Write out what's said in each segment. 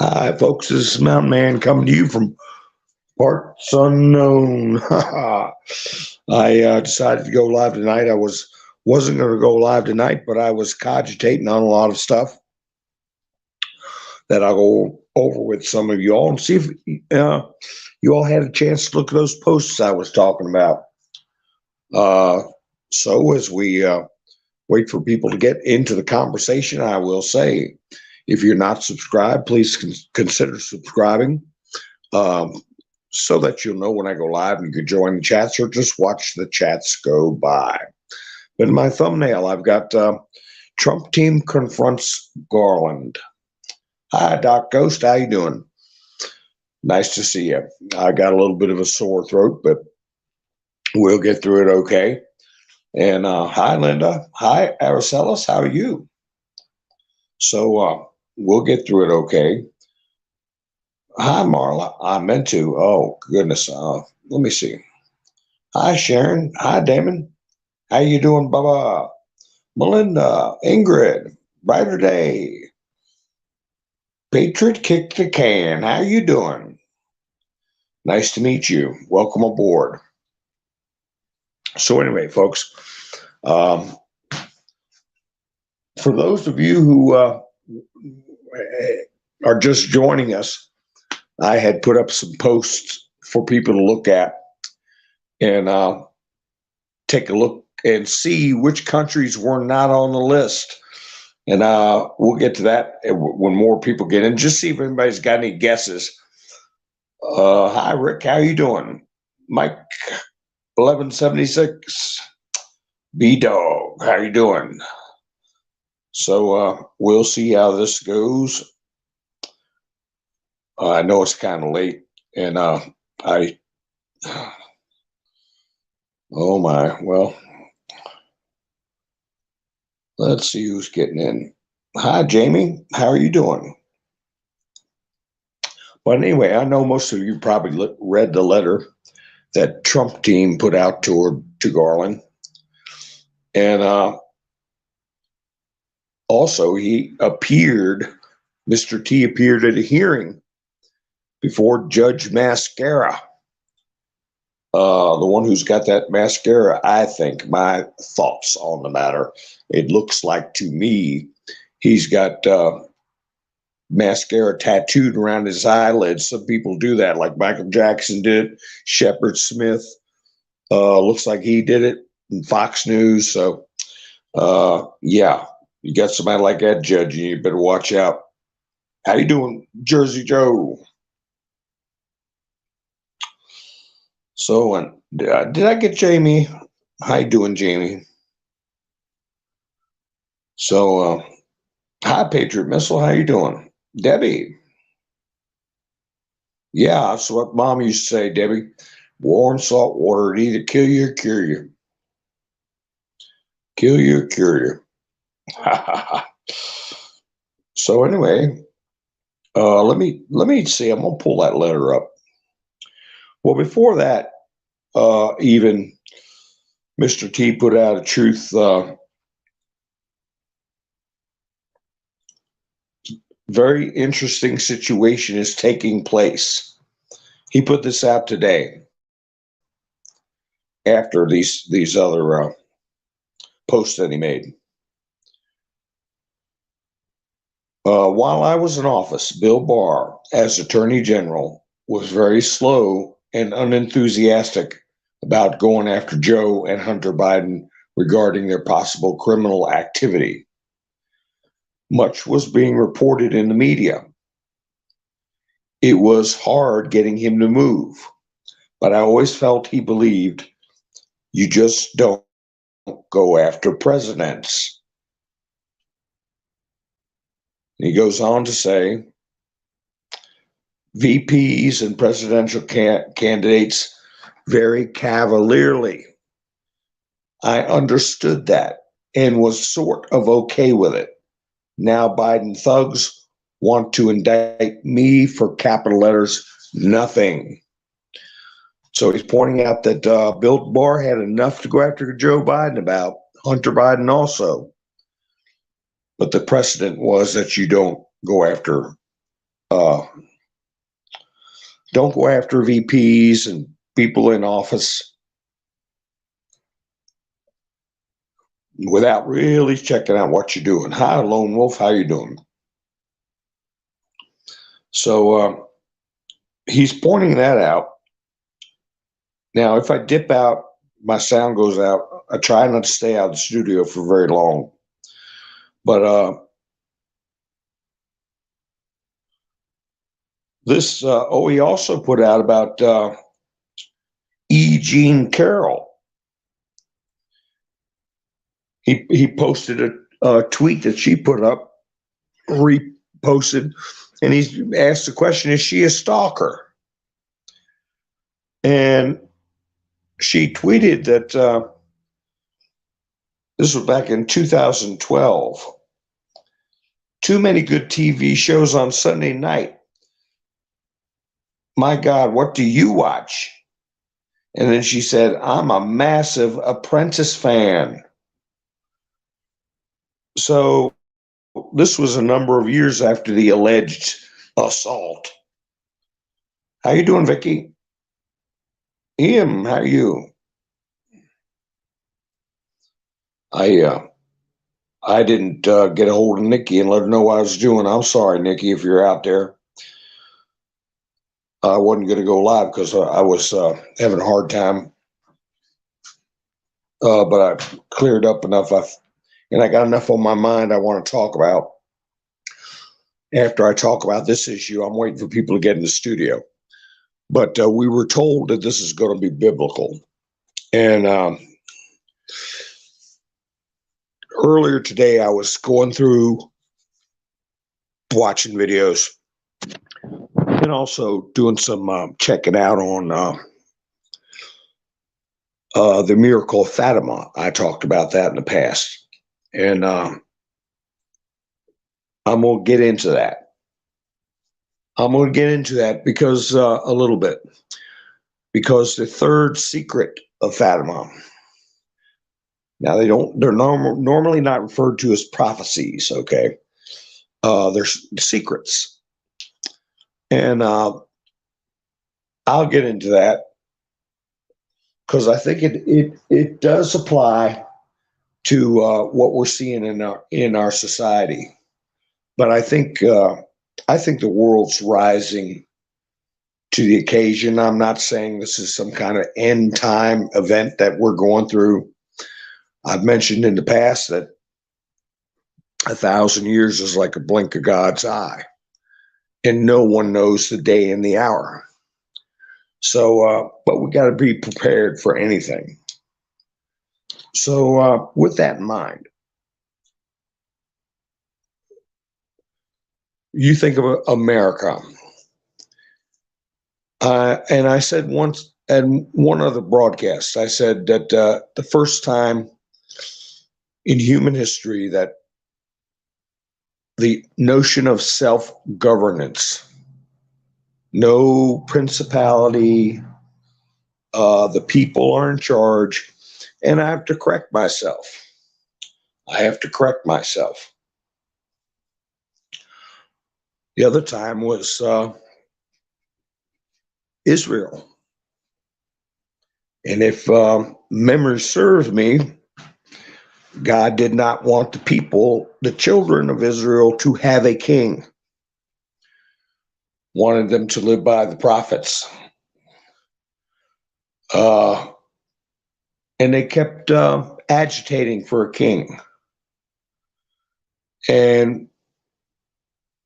Hi, folks. This is Mountain Man coming to you from parts unknown. I decided to go live tonight. I wasn't going to go live tonight, but I was cogitating on a lot of stuff that I'll go over with some of you all and see if you all had a chance to look at those posts I was talking about. So as we wait for people to get into the conversation, I will say, if you're not subscribed, please consider subscribing so that you'll know when I go live and you can join the chats or just watch the chats go by. But in my thumbnail, I've got Trump team confronts Garland. Hi, Doc Ghost. How you doing? Nice to see you. I got a little bit of a sore throat, but we'll get through it okay. And hi, Linda. Hi, Araceli. How are you? So we'll get through it okay. Hi, Marla. I meant to. Oh, goodness. Let me see. Hi, Sharon. Hi, Damon. How you doing, Bubba? Melinda. Ingrid. Brighter day. Patriot kick the can. How you doing? Nice to meet you. Welcome aboard. So anyway, folks, for those of you who are just joining us, I had put up some posts for people to look at and take a look and see which countries were not on the list. And we'll get to that when more people get in. Just see if anybody's got any guesses. Hi, Rick. How you doing? Mike 1176. B-Dog. How you doing? So we'll see how this goes. I know it's kind of late, and oh my, well, let's see who's getting in. Hi, Jamie. How are you doing? But anyway, I know most of you probably read the letter that Trump team put out to Garland. And also Mr. T appeared at a hearing before Judge Mascara. The one who's got that mascara, I think, my thoughts on the matter, it looks like to me he's got mascara tattooed around his eyelids. Some people do that, like Michael Jackson did, Shepard Smith. Looks like he did it in Fox News. So, yeah, you got somebody like that judging you, better watch out. How you doing, Jersey Joe? So, did I get Jamie? How you doing, Jamie? So, hi, Patriot Missile. How you doing? Debbie. Yeah, that's what Mom used to say, Debbie. Warm salt water, it either kill you or cure you. Kill you or cure you. So anyway, let me see. I'm gonna pull that letter up. Well, before that, even Mr. T put out a truth. Very interesting situation is taking place. He put this out today after these other posts that he made. While I was in office, Bill Barr, as Attorney General, was very slow and unenthusiastic about going after Joe and Hunter Biden regarding their possible criminal activity. Much was being reported in the media. It was hard getting him to move, but I always felt he believed you just don't go after presidents. He goes on to say, VPs and presidential candidates very cavalierly. I understood that and was sort of okay with it. Now Biden thugs want to indict me for capital letters, nothing. So he's pointing out that Bill Barr had enough to go after Joe Biden about, Hunter Biden also. But the precedent was that you don't go after Uh, don't go after VPs and people in office without really checking out what you're doing. Hi, Lone Wolf. How you doing? So he's pointing that out. Now, if I dip out, my sound goes out. I try not to stay out of the studio for very long. But this, he also put out about E. Jean Carroll. He posted a tweet that she put up, reposted, and he's asked the question, is she a stalker? And she tweeted that this was back in 2012. Too many good TV shows on Sunday night. My God, what do you watch? And then she said, I'm a massive Apprentice fan. So this was a number of years after the alleged assault. How you doing, Vicky? Ian, how are you? I didn't get a hold of Nikki and let her know what I was doing. I'm sorry, Nikki, if you're out there. I wasn't going to go live because I was having a hard time. But I cleared up enough. And I got enough on my mind I want to talk about. After I talk about this issue, I'm waiting for people to get in the studio. But we were told that this is going to be biblical. And earlier today, I was going through watching videos and also doing some checking out on the miracle of Fatima. I talked about that in the past. And I'm going to get into that. I'm going to get into that because a little bit. Because the third secret of Fatima. Now they're normally not referred to as prophecies, okay? They're secrets. And I'll get into that because I think it does apply to what we're seeing in our society. But I think the world's rising to the occasion. I'm not saying this is some kind of end time event that we're going through. I've mentioned in the past that 1,000 years is like a blink of God's eye, and no one knows the day and the hour. So, but we got to be prepared for anything. So, with that in mind, you think of America. And I said once, and one other broadcast, I said that the first time in human history that the notion of self-governance, no principality, the people are in charge, and I have to correct myself. The other time was Israel. And if memory serves me, God did not want the people, the children of Israel, to have a king. Wanted them to live by the prophets. And they kept agitating for a king. And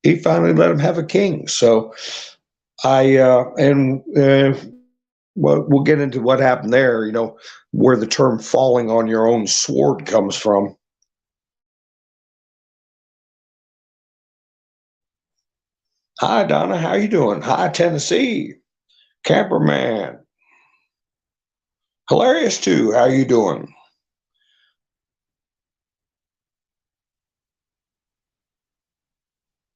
he finally let them have a king. So well, we'll get into what happened there, where the term falling on your own sword comes from. Hi, Donna. How you doing? Hi, Tennessee. Camperman. Hilarious, too. How you doing?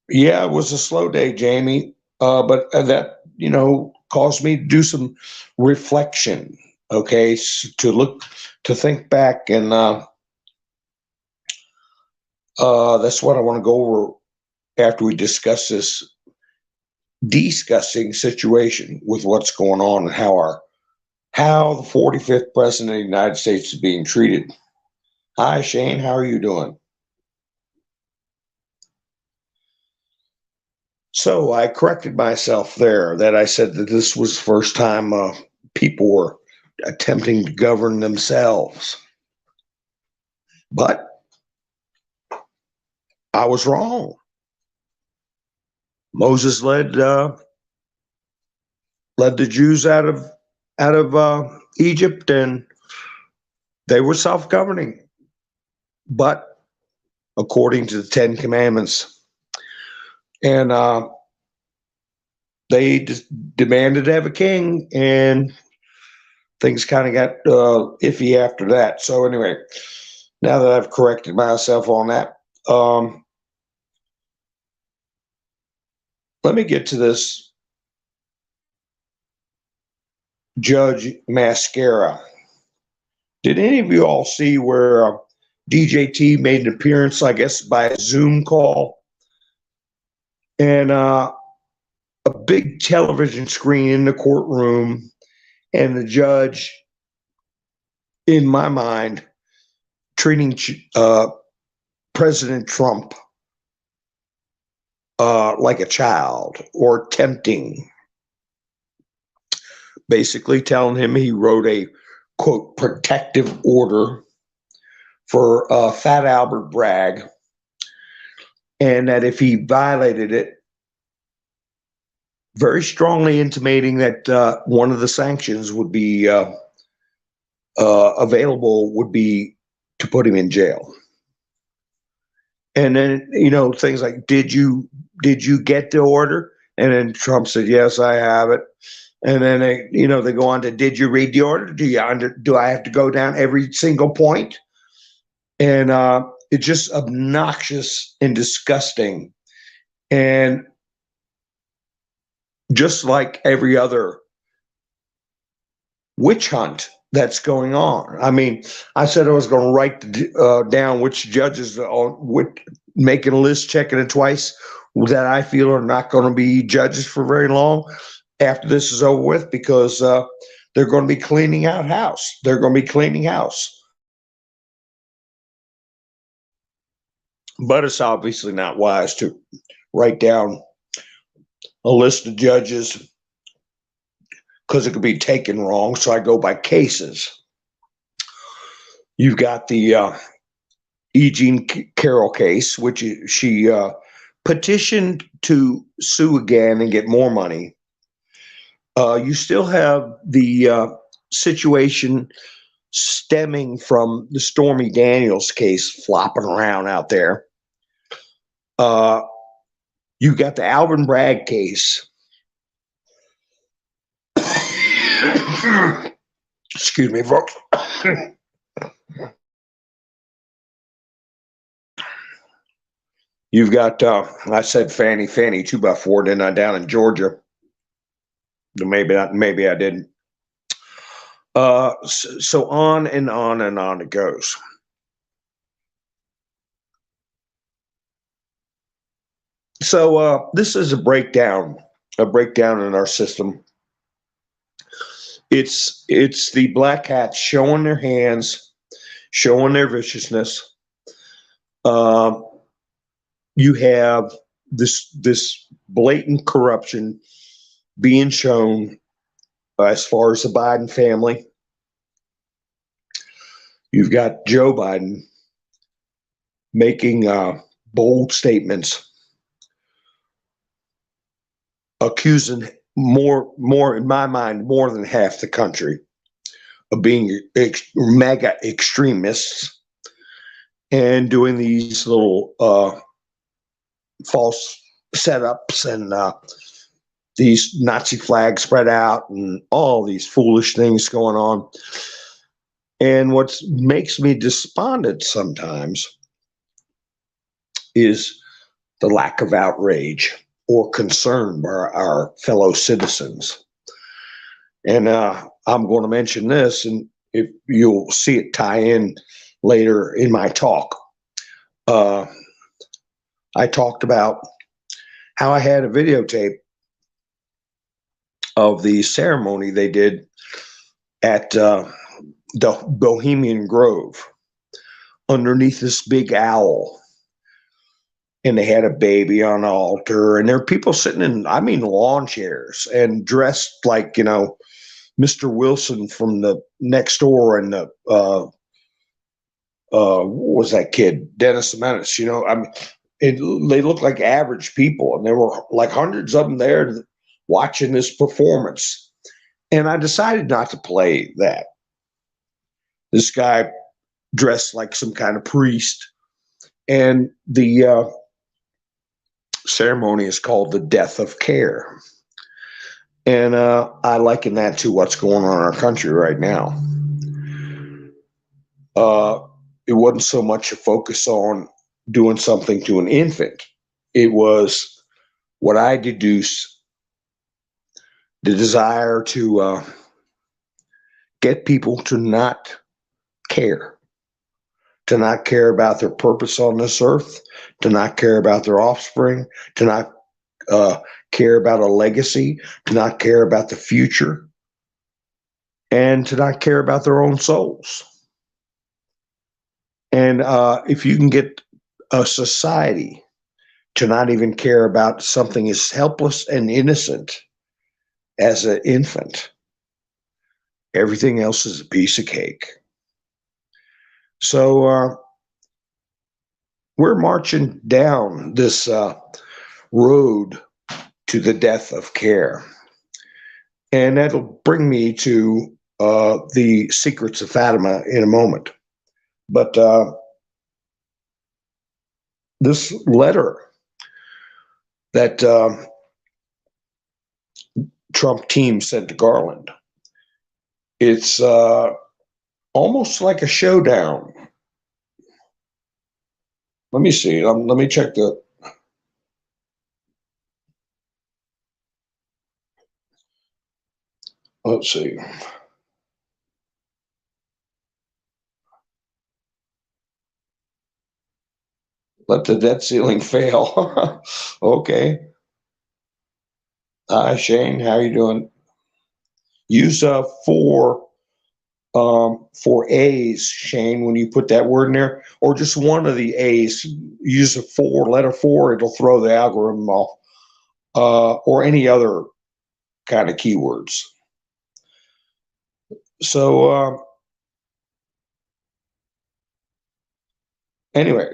Yeah, it was a slow day, Jamie. But that, caused me to do some reflection, okay, to think back. And that's what I want to go over after we discuss this disgusting situation with what's going on and how the 45th president of the United States is being treated. Hi, Shane. How are you doing? So I corrected myself there that I said that this was the first time people were attempting to govern themselves. But I was wrong. Moses led the Jews out of Egypt, and they were self-governing, but according to the Ten Commandments. And they demanded to have a king, and things kind of got iffy after that. So anyway, now that I've corrected myself on that, let me get to this Judge Mascara. Did any of you all see where DJT made an appearance, I guess, by a Zoom call? And a big television screen in the courtroom, and the judge, in my mind, treating President Trump like a child, or tempting. Basically telling him he wrote a, quote, protective order for Fat Albert Bragg, and that if he violated it, very strongly intimating that one of the sanctions would be available would be to put him in jail. And then, things like, did you get the order? And then Trump said, yes, I have it. And then they go on to, did you read the order? Do I have to go down every single point? And it's just obnoxious and disgusting. And just like every other witch hunt that's going on. I mean, I said I was going to write down which judges would making a list, checking it twice, that I feel are not going to be judges for very long after this is over with, because they're going to be cleaning out house. They're going to be cleaning house. But it's obviously not wise to write down a list of judges, because it could be taken wrong. So I go by cases. You've got the E. Jean Carroll case, which she petitioned to sue again and get more money. You still have the situation stemming from the Stormy Daniels case flopping around out there. You've got the Alvin Bragg case. Excuse me, folks. You've got, I said Fanny 2x4, didn't I, down in Georgia? Maybe not, maybe I didn't. So on and on and on it goes. So this is a breakdown in our system. It's the black hats showing their hands, showing their viciousness. You have this blatant corruption being shown as far as the Biden family. You've got Joe Biden making bold statements, accusing more in my mind, more than half the country of being mega extremists and doing these little false setups and these Nazi flags spread out and all these foolish things going on. And what makes me despondent sometimes is the lack of outrage or concern by our fellow citizens. And I'm going to mention this, and if you'll see it tie in later in my talk. I talked about how I had a videotape of the ceremony they did at the Bohemian Grove underneath this big owl. And they had a baby on the altar, and there are people sitting in, I mean, lawn chairs and dressed like, Mr. Wilson from the next door and the, what was that kid? Dennis the Menace, I mean, they looked like average people, and there were like hundreds of them there watching this performance. And I decided not to play that. This guy dressed like some kind of priest, and the ceremony is called the Death of Care. And I liken that to what's going on in our country right now. It wasn't so much a focus on doing something to an infant. It was what I deduce the desire to get people to not care about their purpose on this earth, to not care about their offspring, to not care about a legacy, to not care about the future, and to not care about their own souls. And if you can get a society to not even care about something as helpless and innocent as an infant, everything else is a piece of cake. So we're marching down this road to the death of care. And that'll bring me to the secrets of Fatima in a moment. But this letter that Trump team sent to Garland, it's almost like a showdown. Let me see. Let me check the. Let's see. Let the debt ceiling fail. Okay. Hi, Shane. How you doing? Use four A's, Shane, when you put that word in there, or just one of the A's. Use a letter four. It'll throw the algorithm off, or any other kind of keywords. So anyway,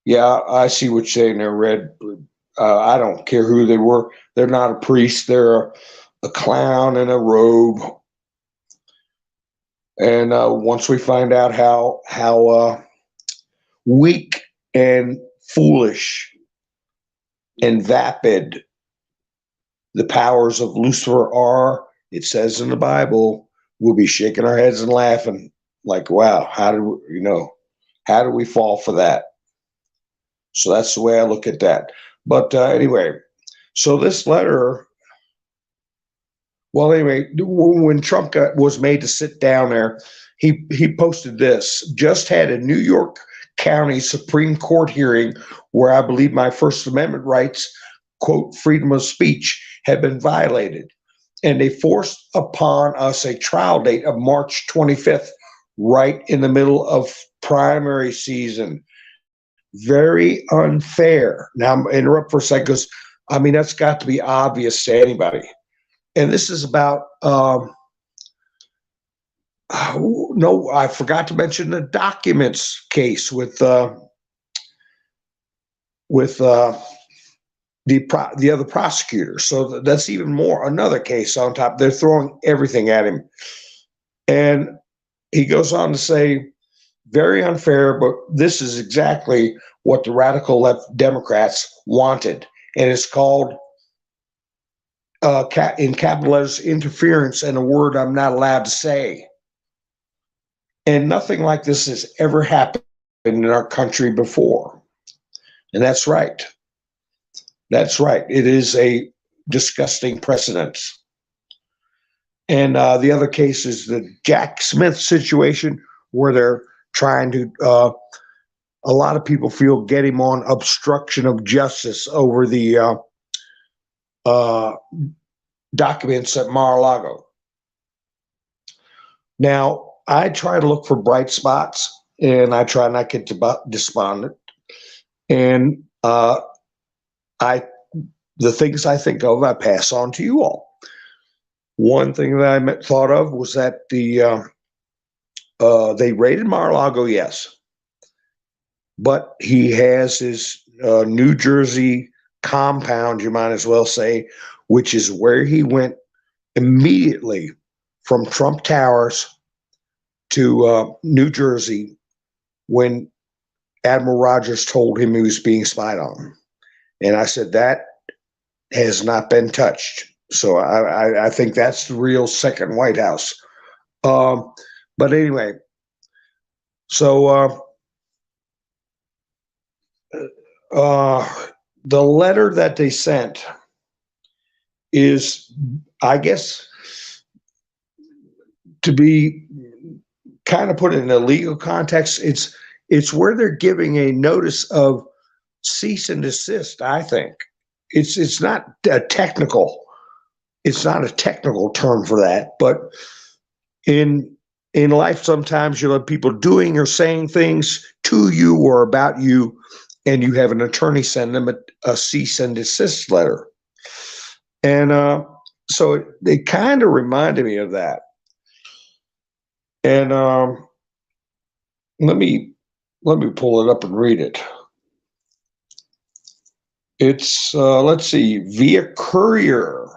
yeah, I see what you're saying there, Red. I don't care who they were. They're not a priest. They're a clown in a robe. And once we find out how weak and foolish and vapid the powers of Lucifer are, it says in the Bible, we'll be shaking our heads and laughing like, wow, how do we fall for that? So that's the way I look at that. But anyway, so this letter, well, anyway, when Trump was made to sit down there, he posted this: just had a New York County Supreme Court hearing where I believe my First Amendment rights, quote, freedom of speech, had been violated. And they forced upon us a trial date of March 25th, right in the middle of primary season. Very unfair. Now, I'm interrupt for a second because, I mean, that's got to be obvious to anybody. And this is about, no, I forgot to mention the documents case with the other prosecutor. So that's even more, another case on top. They're throwing everything at him. And he goes on to say, very unfair, but this is exactly what the radical left Democrats wanted. And it's called, in capital letters, interference, and a word I'm not allowed to say. And nothing like this has ever happened in our country before. And that's right. That's right. It is a disgusting precedent. And the other case is the Jack Smith situation, where they're trying to, a lot of people feel, get him on obstruction of justice over the documents at Mar-a-Lago. Now, I try to look for bright spots, and I try not to get despondent. And the things I think of, I pass on to you all. One thing that I thought of was that they raided Mar-a-Lago, yes, but he has his New Jersey compound, you might as well say, which is where he went immediately from Trump Towers to New Jersey when Admiral Rogers told him he was being spied on. And I said, that has not been touched. So I think that's the real second White House. But anyway, so the letter that they sent is, I guess, to be kind of put in a legal context, it's where they're giving a notice of cease and desist. I think it's not a technical term for that, but in life, sometimes you'll have people doing or saying things to you or about you, and you have an attorney send them a cease and desist letter. And so it kind of reminded me of that. And let me pull it up and read it. It's let's see, via courier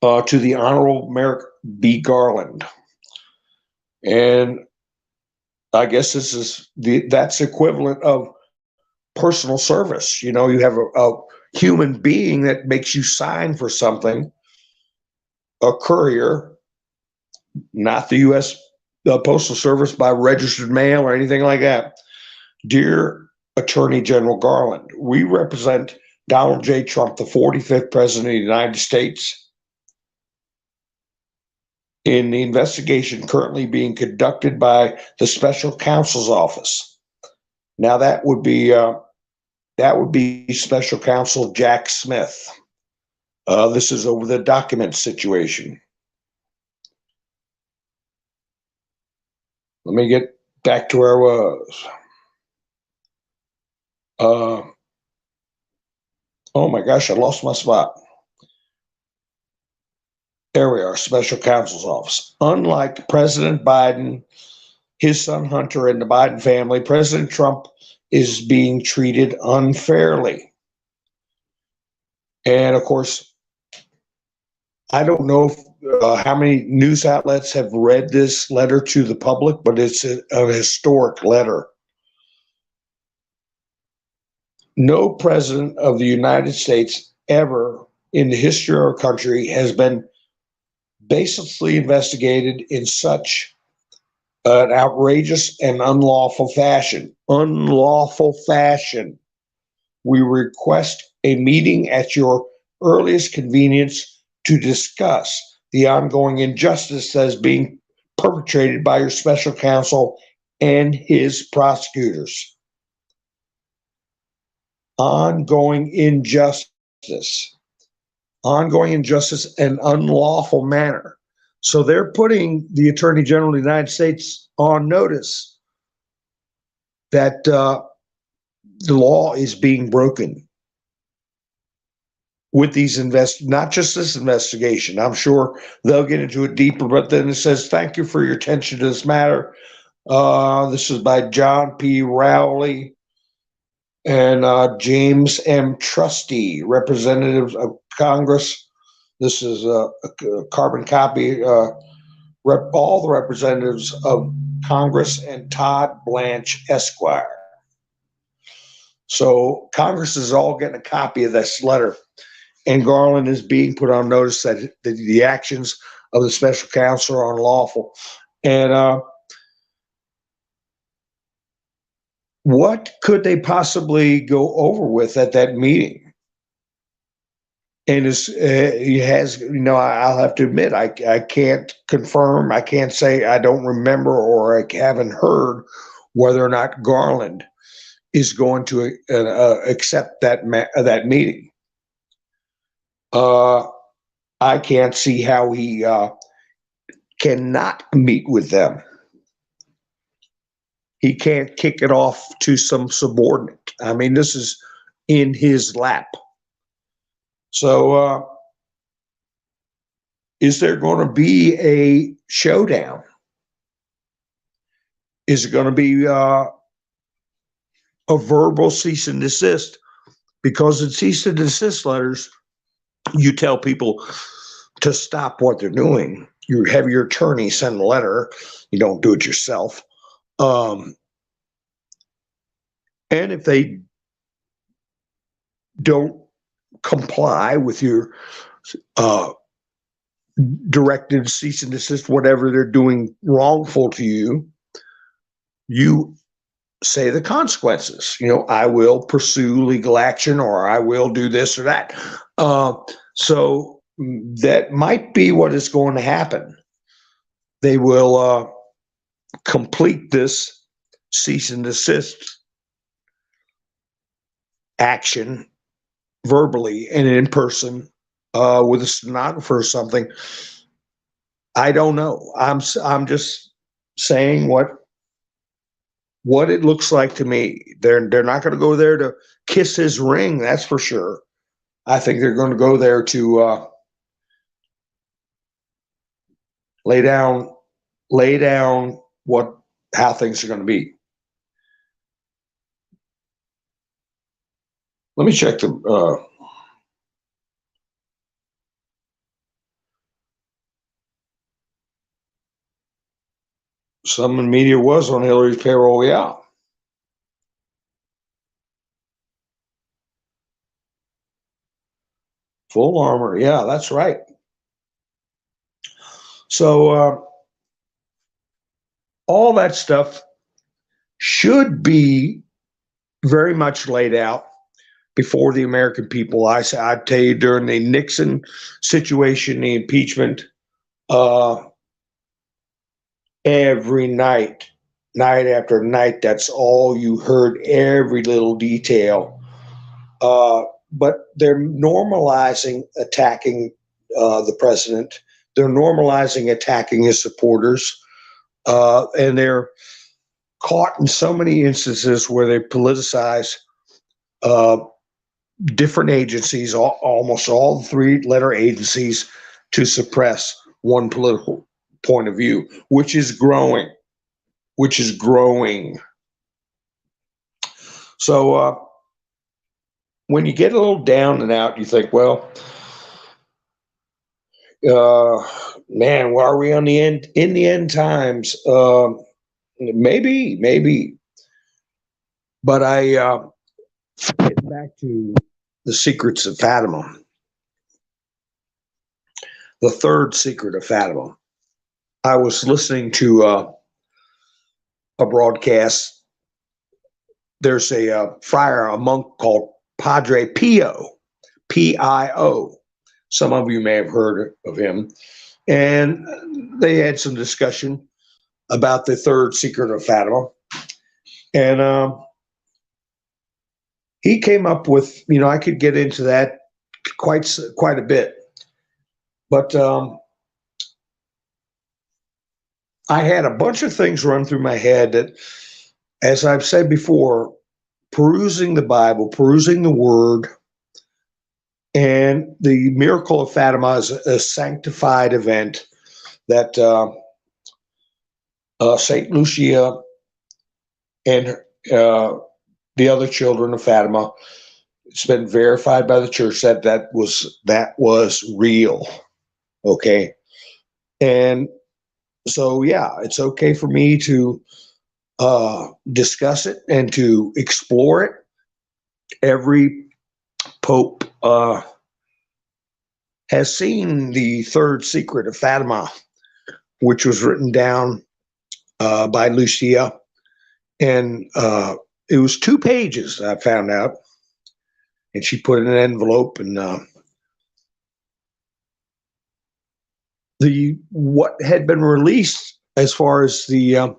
to the Honorable Merrick B. Garland, and I guess this is that's equivalent of personal service. You know, you have a human being that makes you sign for something, a courier, not the U.S. Postal Service by registered mail or anything like that. Dear Attorney General Garland, we represent Donald J. Trump, the 45th President of the United States, in the investigation currently being conducted by the Special Counsel's Office. Now that would be Special Counsel Jack Smith. This is over the document situation. Let me get back to where I was. Oh my gosh, I lost my spot. There we are, Special Counsel's Office. Unlike President Biden, his son Hunter, and the Biden family, President Trump is being treated unfairly. And of course, I don't know how many news outlets have read this letter to the public, but it's a historic letter. No president of the United States ever in the history of our country has been baselessly investigated in such an outrageous and unlawful fashion. Unlawful fashion. We request a meeting at your earliest convenience to discuss the ongoing injustice that is being perpetrated by your special counsel and his prosecutors. Ongoing injustice in unlawful manner. So they're putting the Attorney General of the United States on notice that the law is being broken with these not just this investigation. I'm sure they'll get into it deeper, but then it says, thank you for your attention to this matter. This is by John P. Rowley and James M. Trustee, representatives of Congress. This is a carbon copy. All the representatives of Congress and Todd Blanche Esquire. So Congress is all getting a copy of this letter, and Garland is being put on notice that the actions of the special counsel are unlawful. And what could they possibly go over with at that meeting? And he has, I'll have to admit, I can't confirm, I can't say I don't remember or I haven't heard whether or not Garland is going to accept that meeting. Uh, I can't see how he cannot meet with them. He can't kick it off to some subordinate. I mean, this is in his lap. So, is there going to be a showdown? Is it going to be a verbal cease and desist? Because in cease and desist letters, you tell people to stop what they're doing. You have your attorney send a letter. You don't do it yourself. And if they don't comply with your directed cease and desist, whatever they're doing wrongful to you, you say the consequences. I will pursue legal action, or I will do this or that. So that might be what is going to happen. They will complete this cease and desist action verbally and in person with a stenographer or something. I don't know. I'm just saying what it looks like to me. They're not going to go there to kiss his ring, that's for sure. I think they're going to go there to lay down how things are going to be. Let me check the some media was on Hillary's payroll, yeah. Full armor, yeah, that's right. So all that stuff should be very much laid out before the American people. I'd tell you, during the Nixon situation, the impeachment, every night after night, that's all you heard, every little detail. But they're normalizing attacking the president. They're normalizing attacking his supporters. And they're caught in so many instances where they politicize different agencies, almost all the three-letter agencies, to suppress one political point of view, which is growing. So when you get a little down and out, you think, well, man, are we on the end in the end times? Maybe. But I get back to the secrets of Fatima. The third secret of Fatima. I was listening to a broadcast. There's a friar, a monk called Padre Pio, P-I-O. Some of you may have heard of him. And they had some discussion about the third secret of Fatima. And he came up with, I could get into that quite a bit. But I had a bunch of things run through my head that, as I've said before, perusing the Bible, perusing the Word, and the miracle of Fatima is a sanctified event that Saint Lucia and the other children of Fatima, it's been verified by the church that was real. Okay. And so, yeah, it's okay for me to discuss it and to explore it. Every pope has seen the third secret of Fatima, which was written down by Lucia. And it was 2 pages, I found out. And she put it in an envelope, and what had been released as far as the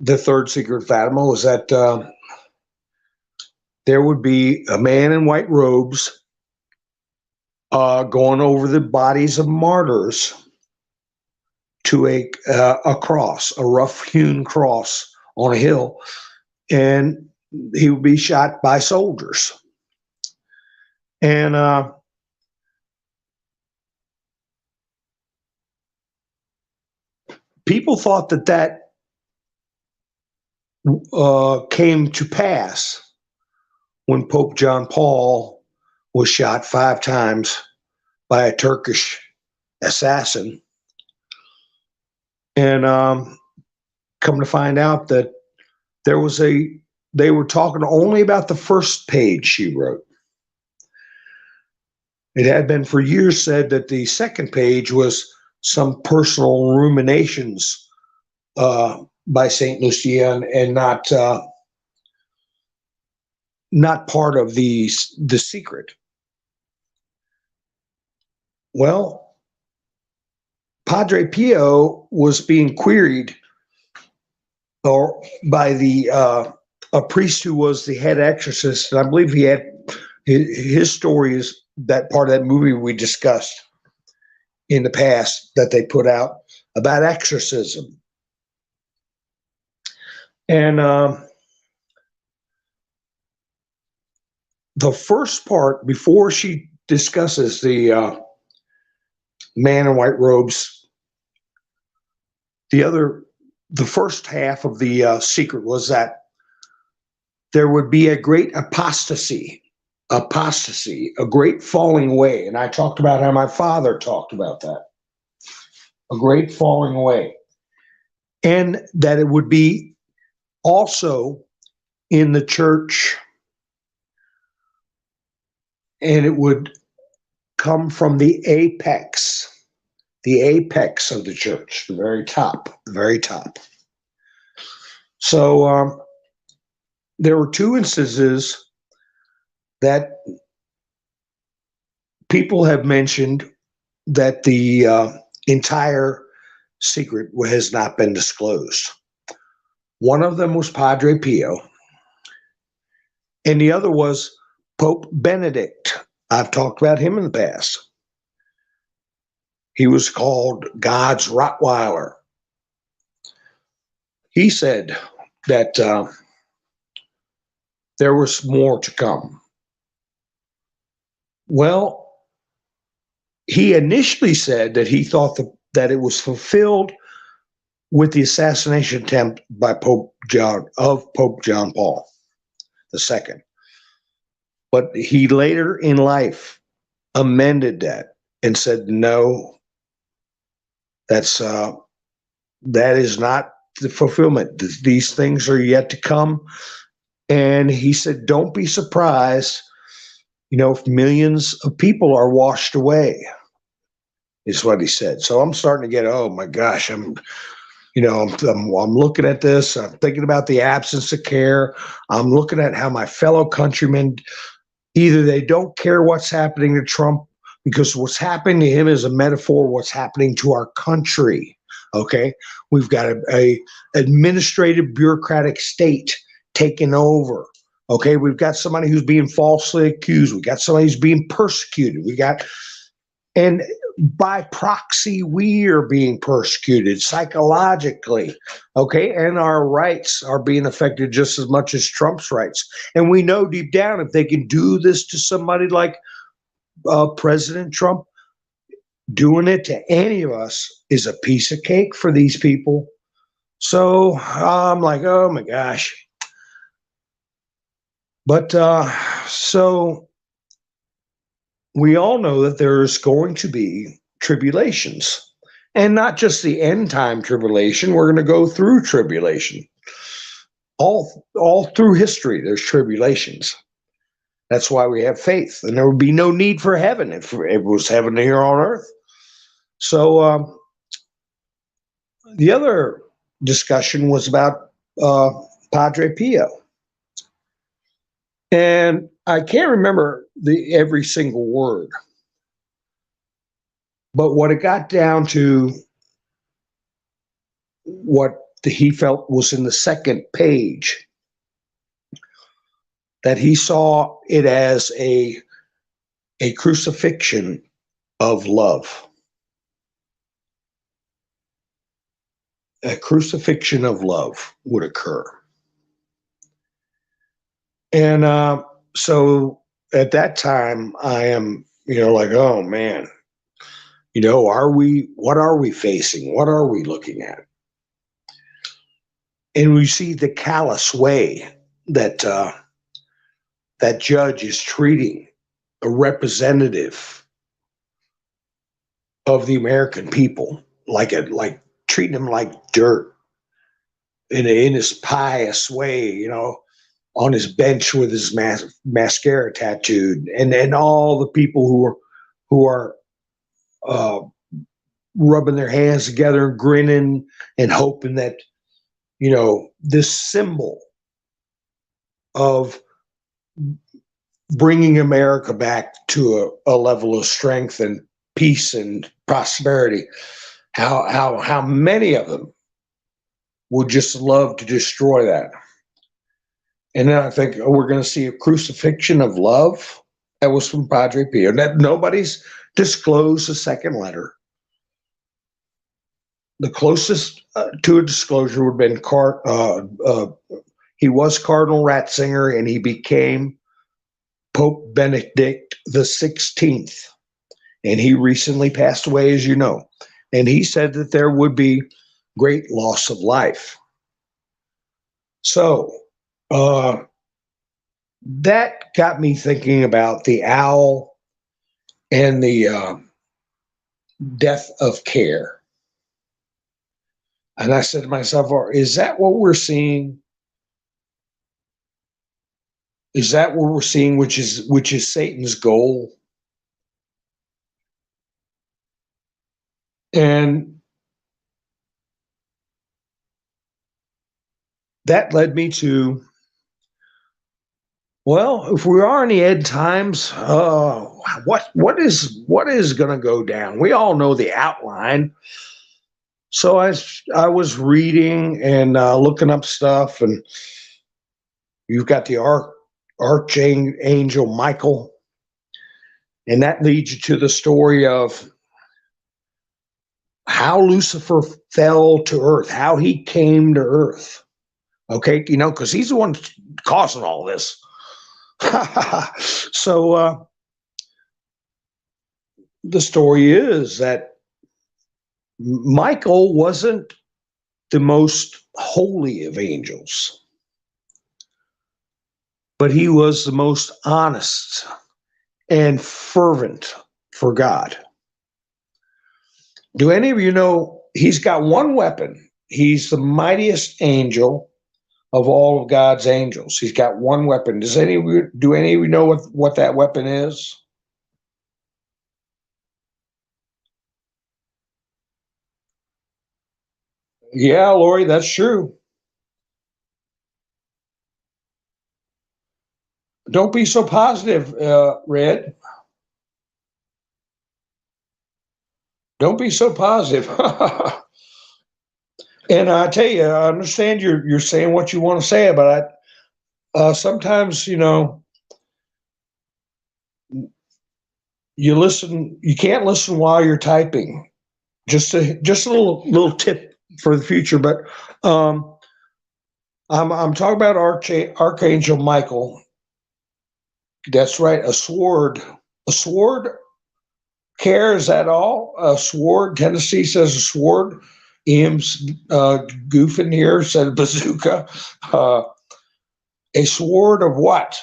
third secret of Fatima was that there would be a man in white robes going over the bodies of martyrs to a cross, a rough-hewn cross on a hill, and he would be shot by soldiers. And people thought that came to pass when Pope John Paul was shot 5 times by a Turkish assassin. And come to find out that they were talking only about the first page she wrote. It had been for years said that the second page was some personal ruminations by Saint Lucia and not part of the secret. Well, Padre Pio was being queried by a priest who was the head exorcist, and I believe he had his story is that part of that movie we discussed in the past that they put out about exorcism. And the first part, before she discusses the man in white robes, the first half of the secret was that there would be a great apostasy, a great falling away. And I talked about how my father talked about that, a great falling away. And that it would be also in the church, and it would come from the apex of the church, the very top. So there were 2 instances that people have mentioned that the entire secret has not been disclosed. One of them was Padre Pio, and the other was Pope Benedict. I've talked about him in the past. He was called God's Rottweiler. He said that there was more to come. Well, he initially said that he thought that it was fulfilled with the assassination attempt by Pope John Paul II. But he later in life amended that and said, no, that is not the fulfillment. These things are yet to come. And he said, don't be surprised, if millions of people are washed away, is what he said. So I'm starting to get, oh my gosh, I'm looking at this. I'm thinking about the absence of care. I'm looking at how my fellow countrymen, either they don't care what's happening to Trump, because what's happening to him is a metaphor what's happening to our country. Okay, we've got a administrative bureaucratic state taking over. Okay, we've got somebody who's being falsely accused. We got somebody who's being persecuted. And by proxy, we are being persecuted psychologically. Okay, and our rights are being affected just as much as Trump's rights. And we know deep down, if they can do this to somebody like President Trump, doing it to any of us is a piece of cake for these people. So I'm like, oh my gosh. But so we all know that there's going to be tribulations, and not just the end time tribulation. We're going to go through tribulation. All through history, there's tribulations. That's why we have faith, and there would be no need for heaven if it was heaven here on earth. So the other discussion was about Padre Pio. And I can't remember every single word, but what it got down to, what he felt was in the second page, that he saw it as a crucifixion of love. A crucifixion of love would occur. And so at that time, I am, like, oh man, what are we facing? What are we looking at? And we see the callous way that that judge is treating a representative of the American people, like treating him like dirt in his pious way, on his bench with his mascara tattooed, and all the people who are uh, rubbing their hands together and grinning and hoping that this symbol of bringing America back to a level of strength and peace and prosperity. How many of them would just love to destroy that? And then I think, we're going to see a crucifixion of love. That was from Padre Pio. Nobody's disclosed the second letter. The closest to a disclosure would have been he was Cardinal Ratzinger, and he became Pope Benedict the 16th. And he recently passed away, as you know. And he said that there would be great loss of life. So that got me thinking about the owl and the death of care. And I said to myself, is that what we're seeing? Is that what we're seeing, which is Satan's goal? And that led me to, well, if we are in the end times, what is going to go down? We all know the outline. So I was reading and looking up stuff, and you've got the Archangel Michael, and that leads you to the story of how Lucifer fell to earth, how he came to earth. Okay, because he's the one causing all this. So the story is that Michael wasn't the most holy of angels, but he was the most honest and fervent for God. Do any of you know he's got one weapon? He's the mightiest angel of all of God's angels. He's got one weapon. Do any of you know what that weapon is? Yeah, Lori, that's true. Don't be so positive, Red. Don't be so positive. And I tell you, I understand you're saying what you want to say, but sometimes you listen. You can't listen while you're typing. Just a little tip for the future. But I'm talking about Archangel Michael. That's right. A sword. A sword. Cares at all? A sword. Tennessee says a sword. Ian's goofing here, said bazooka. A sword of what?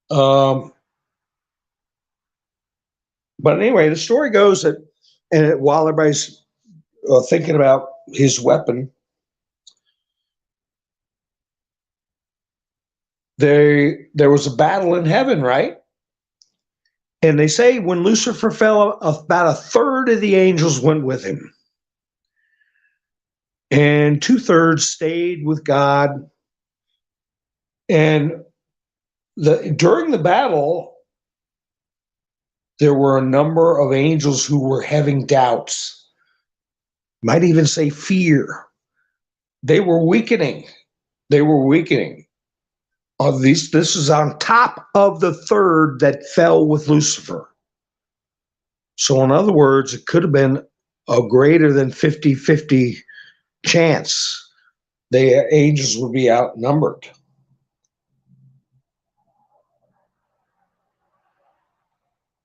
But anyway, the story goes that, and while everybody's thinking about his weapon, there was a battle in heaven, right? And they say when Lucifer fell, about a third of the angels went with him, and 2/3 stayed with God. And during the battle, there were a number of angels who were having doubts, might even say fear. They were weakening. They were weakening. This is on top of the third that fell with Lucifer. So in other words, it could have been a greater than 50-50 chance the angels would be outnumbered.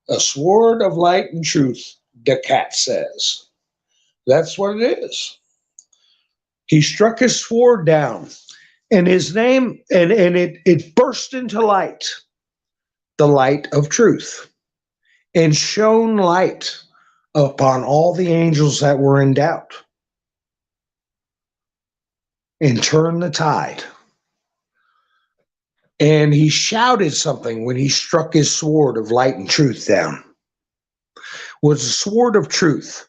A sword of light and truth, the cat says. That's what it is. He struck his sword down, and his name, and it burst into light, the light of truth, and shone light upon all the angels that were in doubt, and turned the tide. And he shouted something when he struck his sword of light and truth down. It was the sword of truth.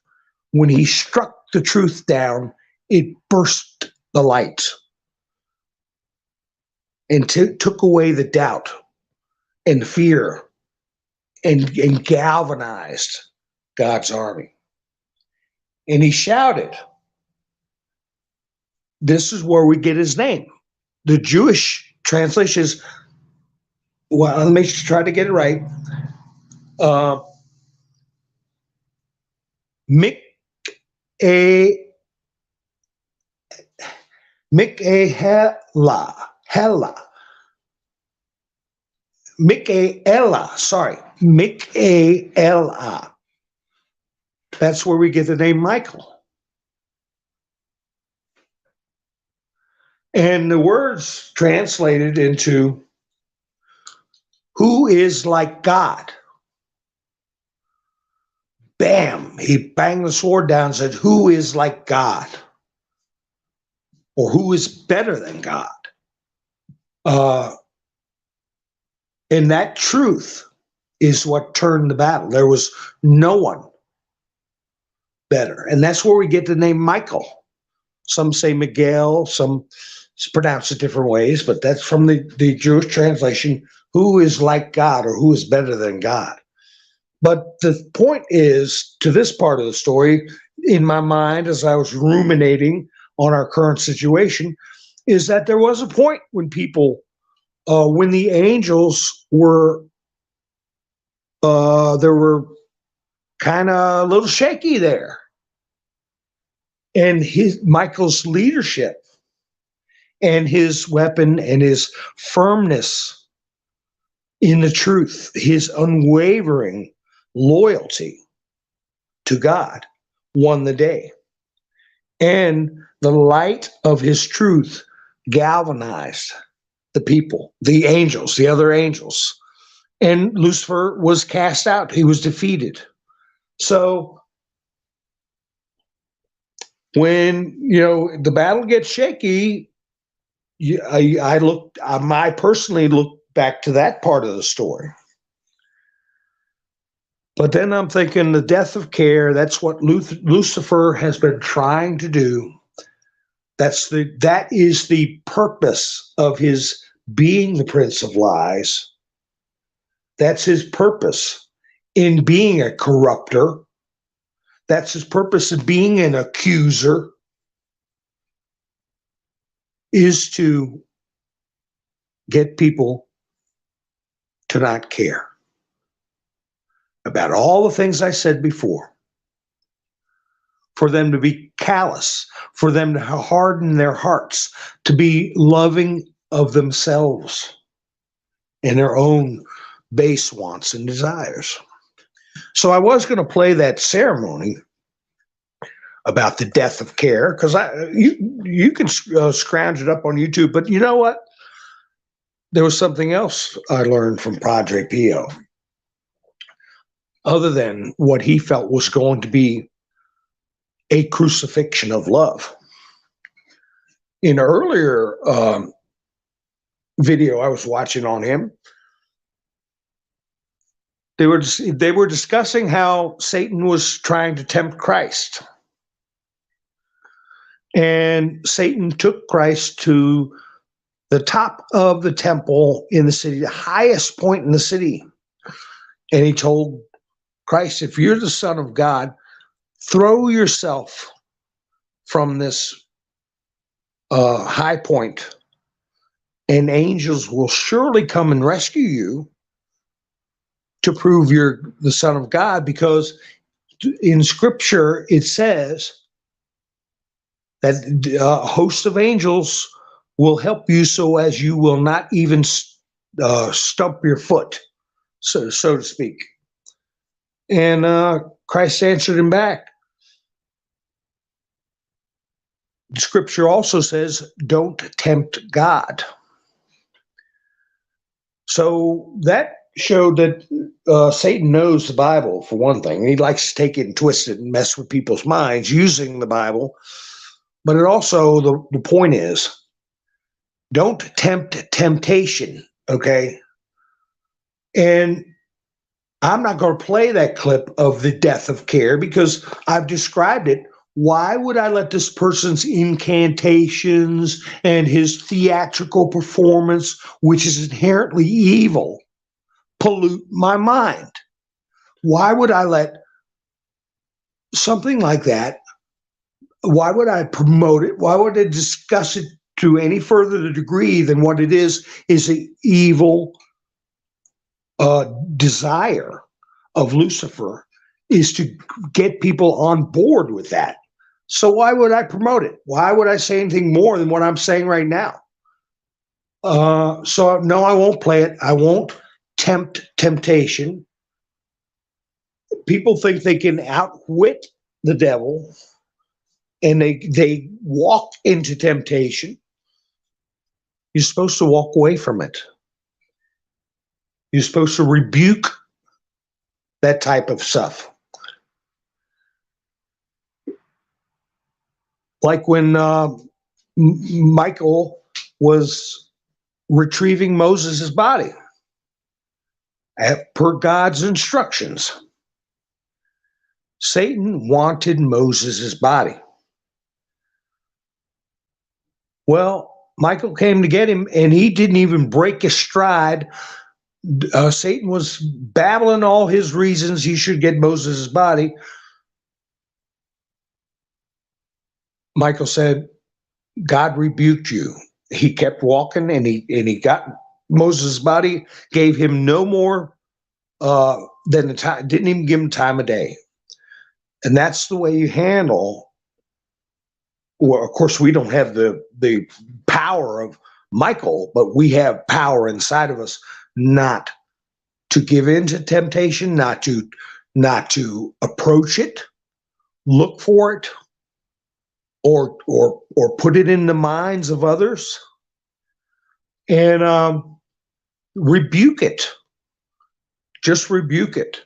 When he struck the truth down, it burst the light and took away the doubt and fear and galvanized God's army. And he shouted. This is where we get his name. The Jewish translation is, well, let me try to get it right. Michaela. That's where we get the name Michael. And the words translated into who is like God. Bam, he banged the sword down and said, who is like God? Or who is better than God? And that truth is what turned the battle. There was no one better. And that's where we get the name Michael. Some say Miguel, some pronounce it different ways, but that's from the Jewish translation, who is like God or who is better than God. But the point is, to this part of the story, in my mind, as I was ruminating on our current situation, is that there was a point when people, when the angels were, they were kind of a little shaky there. And Michael's leadership and his weapon and his firmness in the truth, his unwavering loyalty to God won the day. And the light of his truth galvanized the people, the angels, the other angels. And Lucifer was cast out. He was defeated. So when, the battle gets shaky, I personally look back to that part of the story. But then I'm thinking the death of care, that's what Lucifer has been trying to do. That is the purpose of his being the prince of lies. That's his purpose in being a corrupter. That's his purpose of being an accuser, is to get people to not care about all the things I said before, for them to be callous, for them to harden their hearts, to be loving of themselves and their own base wants and desires. So I was going to play that ceremony about the death of care, because you can scrounge it up on YouTube. But you know what? There was something else I learned from Padre Pio, other than what he felt was going to be a crucifixion of love. In an earlier video I was watching on him, they were discussing how Satan was trying to tempt Christ. And Satan took Christ to the top of the temple in the city, the highest point in the city. And he told Christ, if you're the Son of God, throw yourself from this high point and angels will surely come and rescue you to prove you're the Son of God, because in Scripture it says that a host of angels will help you so as you will not even stump your foot, so to speak. And Christ answered him back. Scripture also says, don't tempt God. So that showed that Satan knows the Bible, for one thing. He likes to take it and twist it and mess with people's minds using the Bible. But it also, the point is, don't tempt temptation, okay? And I'm not going to play that clip of the death of care because I've described it. Why would I let this person's incantations and his theatrical performance, which is inherently evil, pollute my mind? Why would I let something like that? Why would I promote it? Why would I discuss it to any further degree than what it is an evil desire of Lucifer is to get people on board with that. So why would I promote it? Why would I say anything more than what I'm saying right now? So no, I won't play it. I won't tempt temptation. People think they can outwit the devil, and they walk into temptation. You're supposed to walk away from it. You're supposed to rebuke that type of stuff. Like when Michael was retrieving Moses' body per God's instructions. Satan wanted Moses' body. Well, Michael came to get him, and he didn't even break a stride. Satan was babbling all his reasons he should get Moses' body. Michael said, God rebuked you. He kept walking, and he got Moses' body, gave him no more than the time, didn't even give him time of day. And that's the way you handle. Well, of course, we don't have the power of Michael, but we have power inside of us not to give in to temptation, not to approach it, look for it, or put it in the minds of others, and rebuke it. Just rebuke it,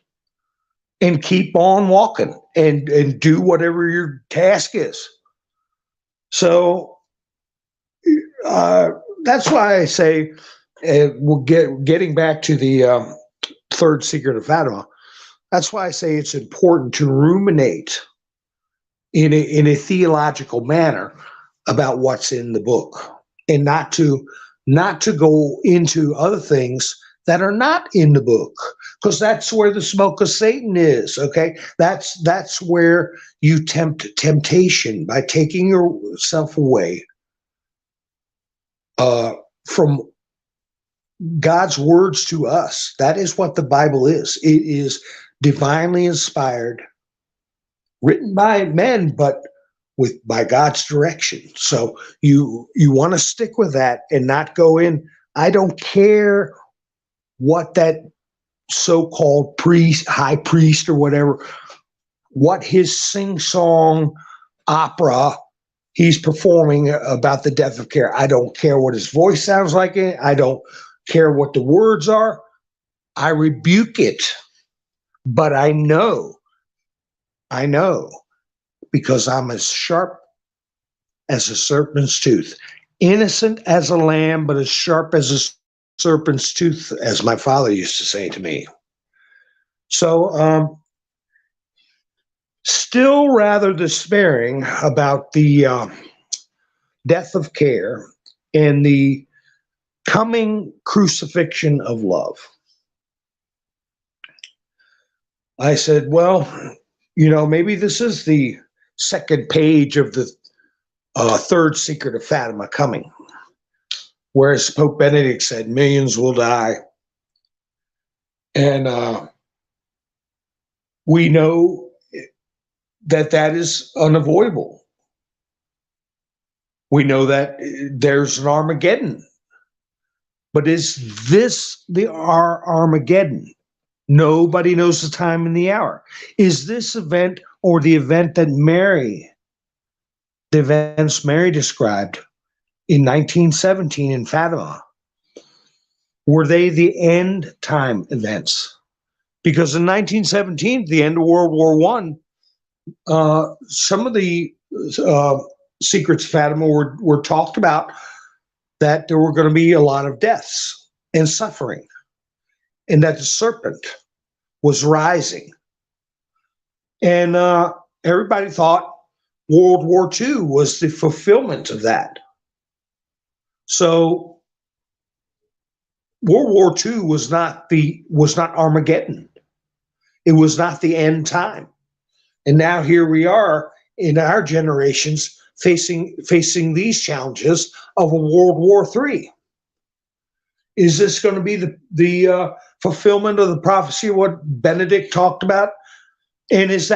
and keep on walking, and do whatever your task is. So that's why I say, getting back to the third secret of Fatima, that's why I say it's important to ruminate in a theological manner about what's in the book, and not to go into other things that are not in the book, because that's where the smoke of Satan is. Okay, that's where you tempt temptation by taking yourself away from God's words to us. That is what the Bible is. It is divinely inspired, written by men, but by God's direction. So you want to stick with that and not go in. I don't care what that so-called priest, high priest or whatever, what his sing-song opera he's performing about the death of care. I don't care what his voice sounds like. I don't care what the words are. I rebuke it. But I know, because I'm as sharp as a serpent's tooth, innocent as a lamb, but as sharp as a serpent's tooth, as my father used to say to me. So, still rather despairing about the death of care and the coming crucifixion of love, I said, well, maybe this is the second page of the third secret of Fatima coming. whereas Pope Benedict said millions will die. And we know that that is unavoidable. We know that there's an Armageddon. But is this our Armageddon? Nobody knows the time and the hour. Is this event or the event that the events Mary described in 1917 in Fatima, were they the end time events? Because in 1917, the end of World War I, some of the secrets of Fatima were talked about, that there were going to be a lot of deaths and suffering, and that the serpent was rising. And everybody thought World War II was the fulfillment of that. So World War II was not Armageddon. It was not the end time. And now here we are in our generations facing these challenges of a World War III. Is this going to be the fulfillment of the prophecy of what Benedict talked about? And does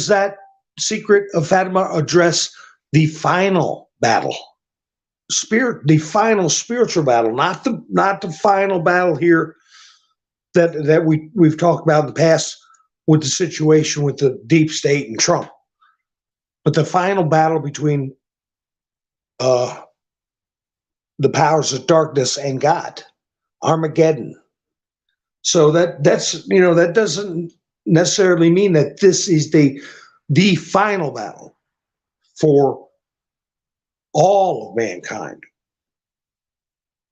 that secret of Fatima address the final battle, the final spiritual battle, not the final battle here that we've talked about in the past with the situation with the deep state and Trump, but the final battle between the powers of darkness and God, Armageddon. So that doesn't necessarily mean that this is the final battle for all of mankind.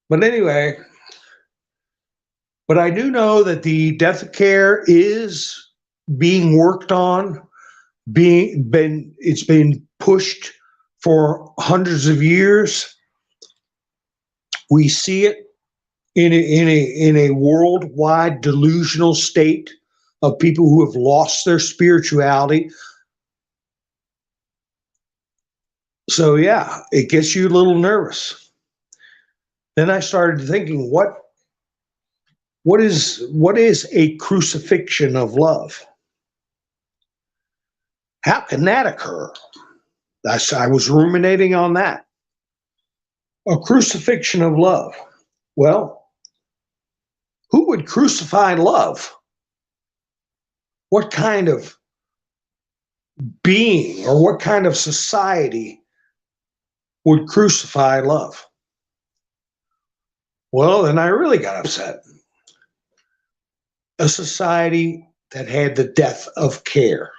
But anyway, but I do know that the death care is being worked on, it's been pushed for hundreds of years. We see it in a worldwide delusional state of people who have lost their spirituality. So yeah, it gets you a little nervous. Then I started thinking, what is a crucifixion of love? How can that occur? I was ruminating on that. A crucifixion of love. Well, who would crucify love? What kind of being or what kind of society would crucify love? Well, then I really got upset. A society that had the death of care.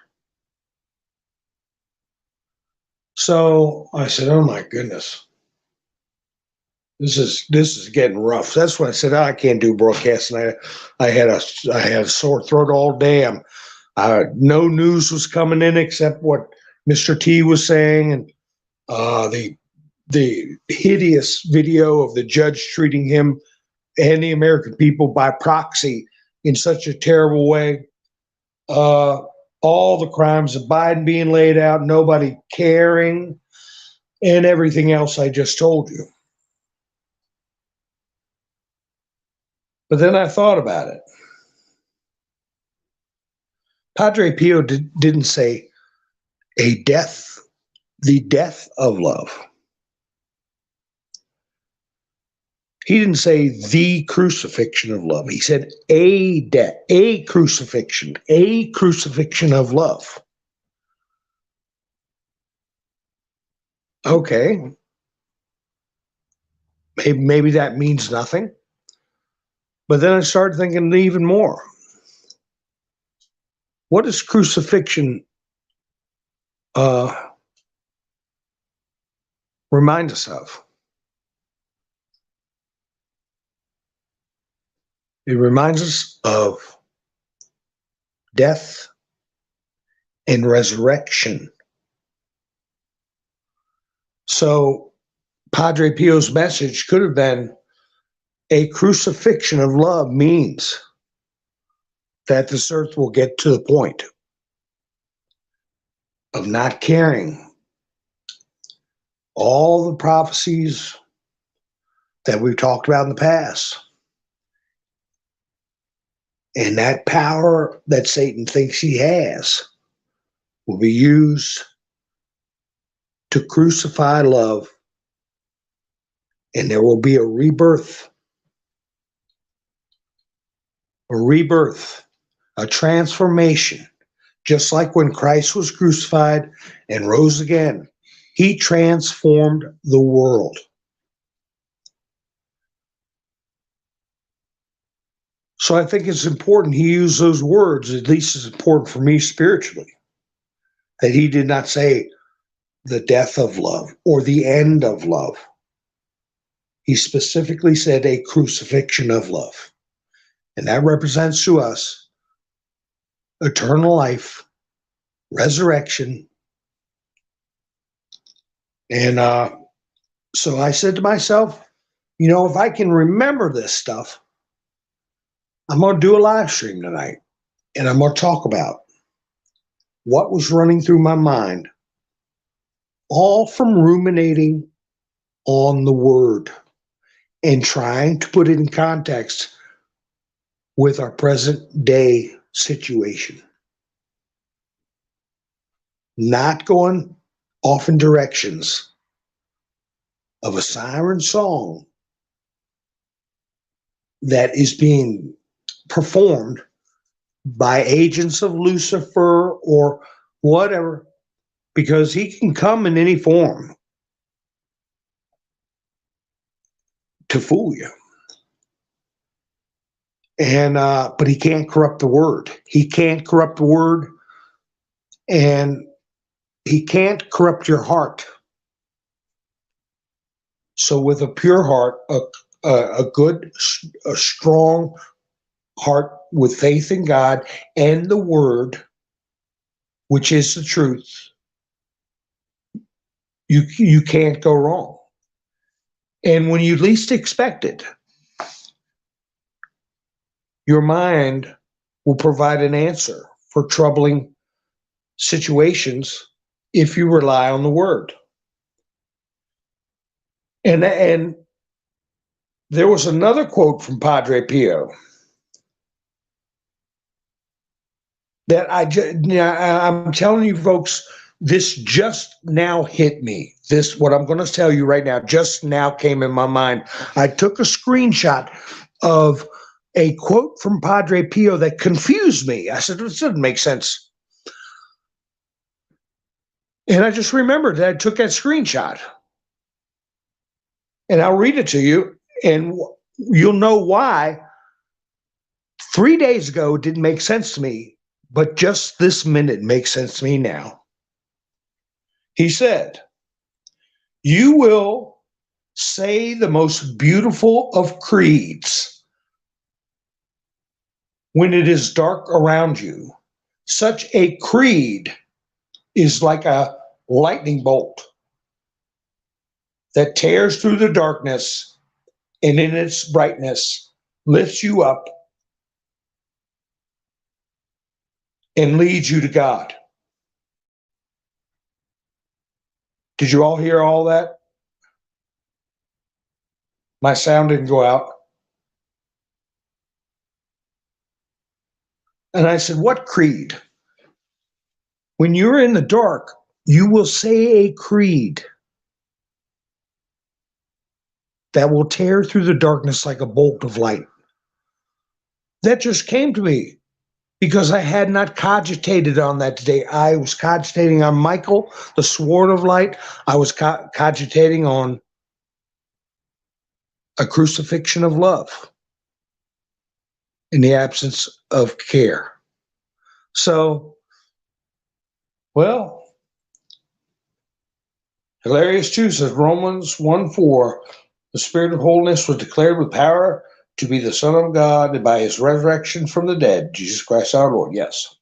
So I said, oh my goodness, this is getting rough. That's when I said, I can't do broadcasting. I had a sore throat all day. No news was coming in except what Mr. T was saying, and the hideous video of the judge treating him and the American people by proxy in such a terrible way. All the crimes of Biden being laid out, nobody caring, and everything else I just told you. But then I thought about it. Padre Pio didn't say the death of love. He didn't say the crucifixion of love. He said a crucifixion of love. Okay. Maybe that means nothing. But then I started thinking even more. What does crucifixion remind us of? It reminds us of death and resurrection. So Padre Pio's message could have been a crucifixion of love means that this earth will get to the point of not caring. All the prophecies that we've talked about in the past. And that power that Satan thinks he has will be used to crucify love, and there will be a rebirth, a transformation. Just like when Christ was crucified and rose again, he transformed the world. So I think it's important he used those words, at least it's important for me spiritually, that he did not say the death of love or the end of love. He specifically said a crucifixion of love. And that represents to us eternal life, resurrection. And so I said to myself, if I can remember this stuff, I'm going to do a live stream tonight. And I'm going to talk about what was running through my mind, all from ruminating on the word and trying to put it in context with our present day situation. Not going off in directions of a siren song that is being performed by agents of Lucifer or whatever, because he can come in any form to fool you. And but he can't corrupt the word. He can't corrupt the word, and he can't corrupt your heart. So with a pure heart, a good, a strong heart with faith in God and the word, which is the truth, you can't go wrong. And when you least expect it, your mind will provide an answer for troubling situations if you rely on the word. And there was another quote from Padre Pio that I'm telling you folks, this just now hit me. What I'm going to tell you right now just now came in my mind. I took a screenshot of a quote from Padre Pio that confused me. I said, this doesn't make sense. And I just remembered that I took that screenshot. And I'll read it to you, and you'll know why. 3 days ago, it didn't make sense to me, but just this minute makes sense to me now. He said, "You will say the most beautiful of creeds when it is dark around you. Such a creed is like a lightning bolt that tears through the darkness and in its brightness lifts you up and leads you to God." Did you all hear all that? My sound didn't go out. And I said, what creed? When you're in the dark, you will say a creed that will tear through the darkness like a bolt of light. That just came to me because I had not cogitated on that today. I was cogitating on Michael, the sword of light. I was cogitating on a crucifixion of love in the absence of care. So, well, Hilarious 2 says, Romans 1:4, the Spirit of holiness was declared with power to be the Son of God, and by his resurrection from the dead, Jesus Christ our Lord. Yes.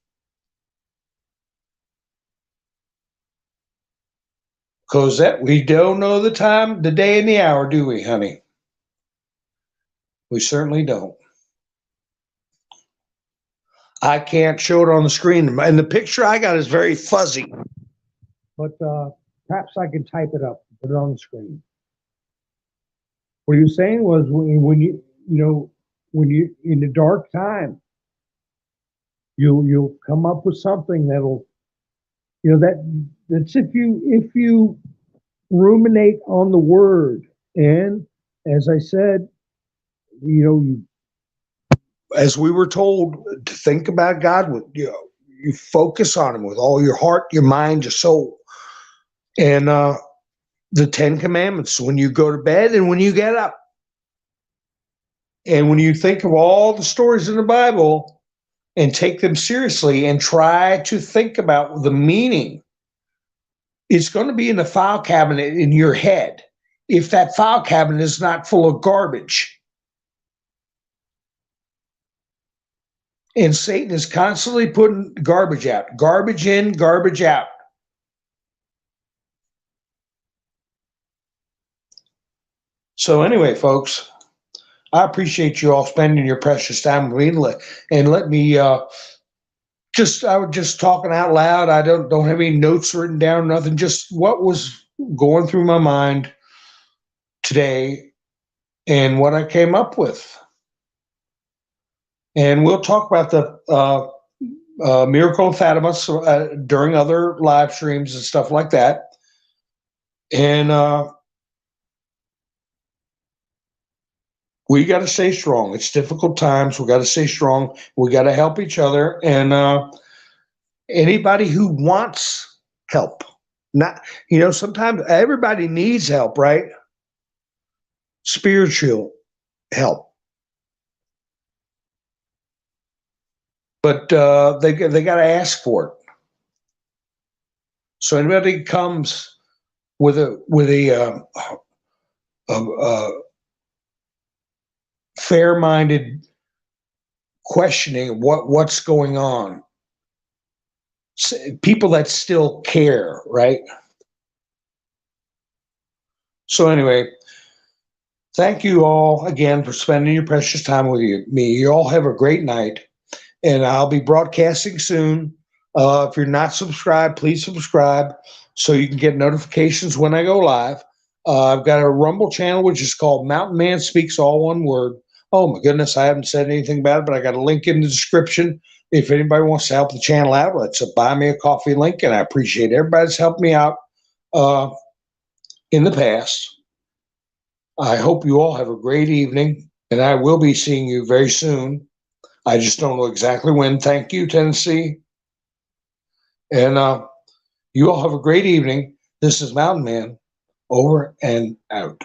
Cosette, we don't know the time, the day, and the hour, do we, honey? We certainly don't. I can't show it on the screen, and the picture I got is very fuzzy. But perhaps I can type it up, put it on the screen. What he was saying was when when you in the dark time, you'll come up with something that'll, that's if you ruminate on the word. And as I said, you As we were told to think about God with, you focus on him with all your heart, your mind, your soul. And the 10 commandments when you go to bed and when you get up. And when you think of all the stories in the Bible and take them seriously and try to think about the meaning, it's going to be in the file cabinet in your head if that file cabinet is not full of garbage. And Satan is constantly putting garbage out, garbage in, garbage out. So anyway, folks, I appreciate you all spending your precious time with me, and let me I was just talking out loud. I don't have any notes written down, nothing, just what was going through my mind today and what I came up with. And we'll talk about the Miracle of Fatima during other live streams and stuff like that. And we got to stay strong. It's difficult times. We got to stay strong. We got to help each other. And anybody who wants help, not, sometimes everybody needs help, right? Spiritual help. But they got to ask for it. So anybody comes with a fair-minded questioning of what's going on, people that still care, right? So anyway, thank you all again for spending your precious time with me. You all have a great night. And I'll be broadcasting soon. If you're not subscribed, please subscribe so you can get notifications when I go live. I've got a Rumble channel, which is called Mountain Man Speaks, all one word. Oh, my goodness, I haven't said anything about it, but I got a link in the description. If anybody wants to help the channel out, it's a buy me a coffee link, and I appreciate everybody's helped me out in the past. I hope you all have a great evening, and I will be seeing you very soon. I just don't know exactly when. Thank you, Tennessee. And you all have a great evening. This is Mountain Man, over and out.